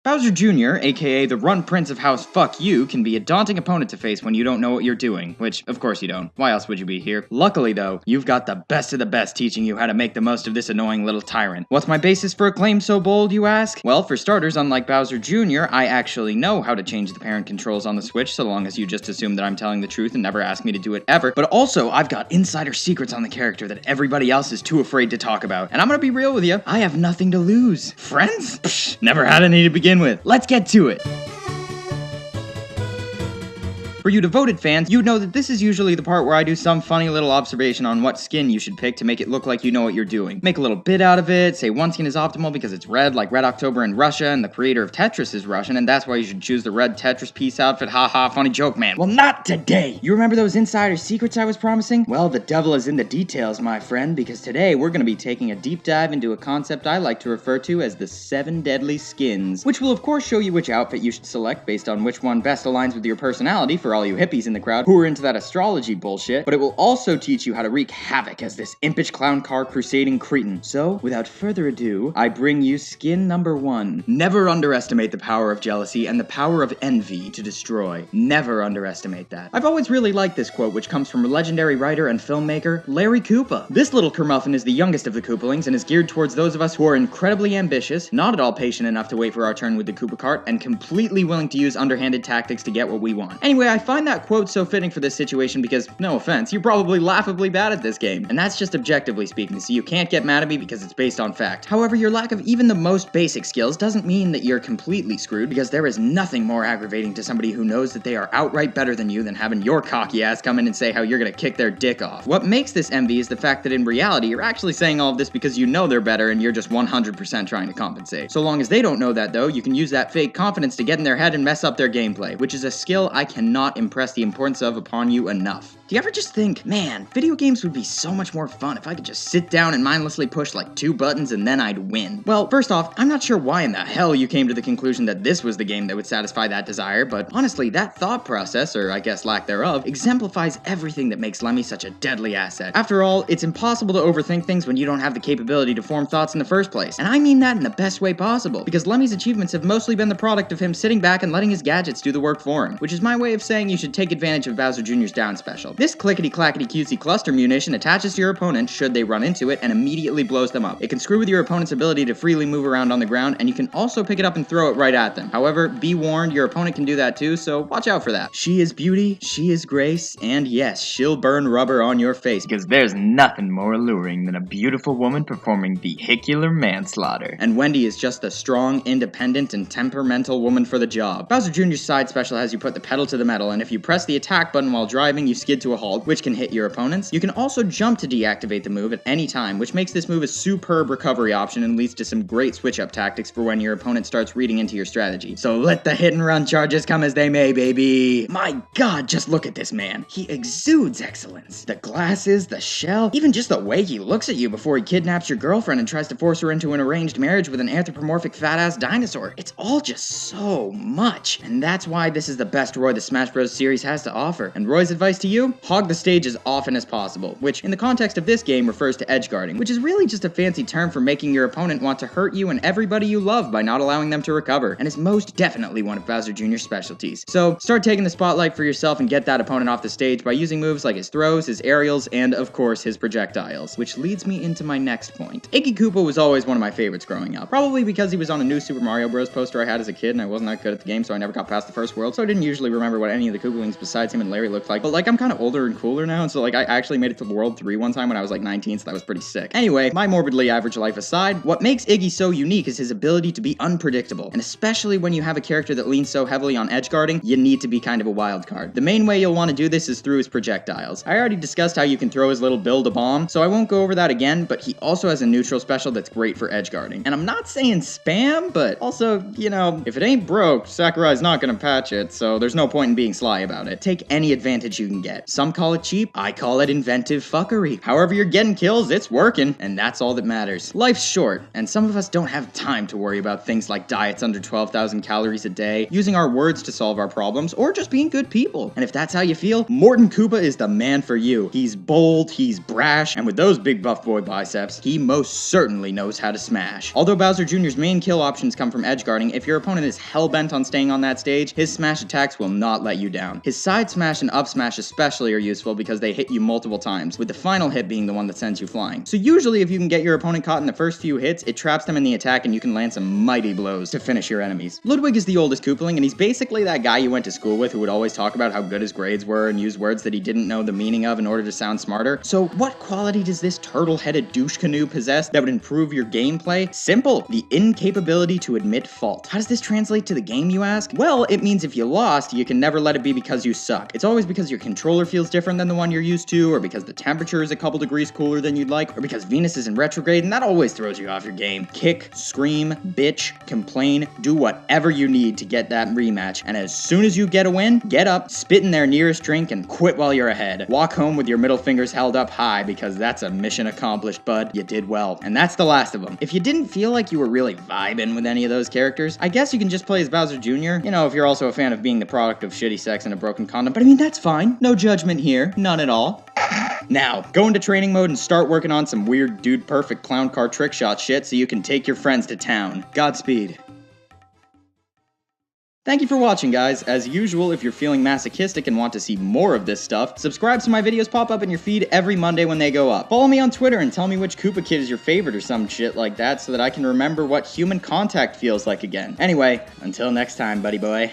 Bowser Jr., aka the Runt Prince of House Fuck You, can be a daunting opponent to face when you don't know what you're doing, which, of course you don't. Why else would you be here? Luckily though, you've got the best of the best teaching you how to make the most of this annoying little tyrant. What's my basis for a claim so bold, you ask? Well, for starters, unlike Bowser Jr., I actually know how to change the parent controls on the Switch, so long as you just assume that I'm telling the truth and never ask me to do it ever. But also, I've got insider secrets on the character that everybody else is too afraid to talk about. And I'm gonna be real with you, I have nothing to lose. Friends? Psh, never had any to begin with. Let's get to it. For you devoted fans, you know that this is usually the part where I do some funny little observation on what skin you should pick to make it look like you know what you're doing. Make a little bit out of it, say one skin is optimal because it's red, like Red October in Russia, and the creator of Tetris is Russian, and that's why you should choose the red Tetris piece outfit, haha, funny joke, man. Well, not today! You remember those insider secrets I was promising? Well, the devil is in the details, my friend, because today we're gonna be taking a deep dive into a concept I like to refer to as the 7 deadly skins, which will of course show you which outfit you should select based on which one best aligns with your personality for all you hippies in the crowd who are into that astrology bullshit, but it will also teach you how to wreak havoc as this impish clown car crusading cretin. So, without further ado, I bring you skin number 1. Never underestimate the power of jealousy and the power of envy to destroy. Never underestimate that. I've always really liked this quote, which comes from legendary writer and filmmaker Larry Koopa. This little Kermuffin is the youngest of the Koopalings and is geared towards those of us who are incredibly ambitious, not at all patient enough to wait for our turn with the Koopa cart, and completely willing to use underhanded tactics to get what we want. Anyway, I find that quote so fitting for this situation because, no offense, you're probably laughably bad at this game. And that's just objectively speaking, so you can't get mad at me because it's based on fact. However, your lack of even the most basic skills doesn't mean that you're completely screwed, because there is nothing more aggravating to somebody who knows that they are outright better than you than having your cocky ass come in and say how you're gonna kick their dick off. What makes this envy is the fact that in reality, you're actually saying all of this because you know they're better and you're just 100% trying to compensate. So long as they don't know that though, you can use that fake confidence to get in their head and mess up their gameplay, which is a skill I cannot impress the importance of upon you enough. Do you ever just think, man, video games would be so much more fun if I could just sit down and mindlessly push like 2 buttons and then I'd win? Well, first off, I'm not sure why in the hell you came to the conclusion that this was the game that would satisfy that desire, but honestly, that thought process, or I guess lack thereof, exemplifies everything that makes Lemmy such a deadly asset. After all, it's impossible to overthink things when you don't have the capability to form thoughts in the first place, and I mean that in the best way possible, because Lemmy's achievements have mostly been the product of him sitting back and letting his gadgets do the work for him, which is my way of saying you should take advantage of Bowser Jr.'s down special. This clickety-clackety-cutesy cluster munition attaches to your opponent should they run into it and immediately blows them up. It can screw with your opponent's ability to freely move around on the ground, and you can also pick it up and throw it right at them. However, be warned, your opponent can do that too, so watch out for that. She is beauty, she is grace, and yes, she'll burn rubber on your face, because there's nothing more alluring than a beautiful woman performing vehicular manslaughter. And Wendy is just a strong, independent, and temperamental woman for the job. Bowser Jr.'s side special has you put the pedal to the metal, and if you press the attack button while driving, you skid to a halt, which can hit your opponents. You can also jump to deactivate the move at any time, which makes this move a superb recovery option and leads to some great switch-up tactics for when your opponent starts reading into your strategy. So let the hit-and-run charges come as they may, baby! My god, just look at this man. He exudes excellence. The glasses, the shell, even just the way he looks at you before he kidnaps your girlfriend and tries to force her into an arranged marriage with an anthropomorphic fat-ass dinosaur. It's all just so much. And that's why this is the best Roy the Smash Bros. Series has to offer. And Roy's advice to you? Hog the stage as often as possible, which in the context of this game refers to edgeguarding, which is really just a fancy term for making your opponent want to hurt you and everybody you love by not allowing them to recover, and is most definitely one of Bowser Jr.'s specialties. So start taking the spotlight for yourself and get that opponent off the stage by using moves like his throws, his aerials, and of course his projectiles, which leads me into my next point. Iggy Koopa was always one of my favorites growing up, probably because he was on a new Super Mario Bros. Poster I had as a kid and I wasn't that good at the game, so I never got past the first world, so I didn't usually remember what any of the Koopalings besides him and Larry looked like, but like I'm kind of older and cooler now, and so like I actually made it to World 3 one time when I was like 19, so that was pretty sick. Anyway, my morbidly average life aside, what makes Iggy so unique is his ability to be unpredictable, and especially when you have a character that leans so heavily on edgeguarding, you need to be kind of a wild card. The main way you'll want to do this is through his projectiles. I already discussed how you can throw his little build-a-bomb, so I won't go over that again, but he also has a neutral special that's great for edgeguarding. And I'm not saying spam, but also, you know, if it ain't broke, Sakurai's not gonna patch it, so there's no point in being sly about it. Take any advantage you can get. Some call it cheap, I call it inventive fuckery. However you're getting kills, it's working, and that's all that matters. Life's short, and some of us don't have time to worry about things like diets under 12,000 calories a day, using our words to solve our problems, or just being good people. And if that's how you feel, Morton Koopa is the man for you. He's bold, he's brash, and with those big buff boy biceps, he most certainly knows how to smash. Although Bowser Jr.'s main kill options come from edge guarding, if your opponent is hell-bent on staying on that stage, his smash attacks will not let you down. His side smash and up smash especially are useful because they hit you multiple times, with the final hit being the one that sends you flying. So usually if you can get your opponent caught in the first few hits, it traps them in the attack and you can land some mighty blows to finish your enemies. Ludwig is the oldest Koopaling, and he's basically that guy you went to school with who would always talk about how good his grades were and use words that he didn't know the meaning of in order to sound smarter. So what quality does this turtle-headed douche canoe possess that would improve your gameplay? Simple, the incapability to admit fault. How does this translate to the game, you ask? Well, it means if you lost, you can never let it be because you suck. It's always because your controller feels different than the one you're used to, or because the temperature is a couple degrees cooler than you'd like, or because Venus is in retrograde, and that always throws you off your game. Kick, scream, bitch, complain, do whatever you need to get that rematch, and as soon as you get a win, get up, spit in their nearest drink, and quit while you're ahead. Walk home with your middle fingers held up high, because that's a mission accomplished, bud. You did well. And that's the last of them. If you didn't feel like you were really vibing with any of those characters, I guess you can just play as Bowser Jr. You know, if you're also a fan of being the product of shitty sex and a broken condom, but I mean, that's fine. No judgment here. None at all. Now, go into training mode and start working on some weird dude perfect clown car trick shot shit so you can take your friends to town. Godspeed. Thank you for watching, guys. As usual, if you're feeling masochistic and want to see more of this stuff, subscribe so my videos pop up in your feed every Monday when they go up. Follow me on Twitter and tell me which Koopa Kid is your favorite or some shit like that so that I can remember what human contact feels like again. Anyway, until next time, buddy boy.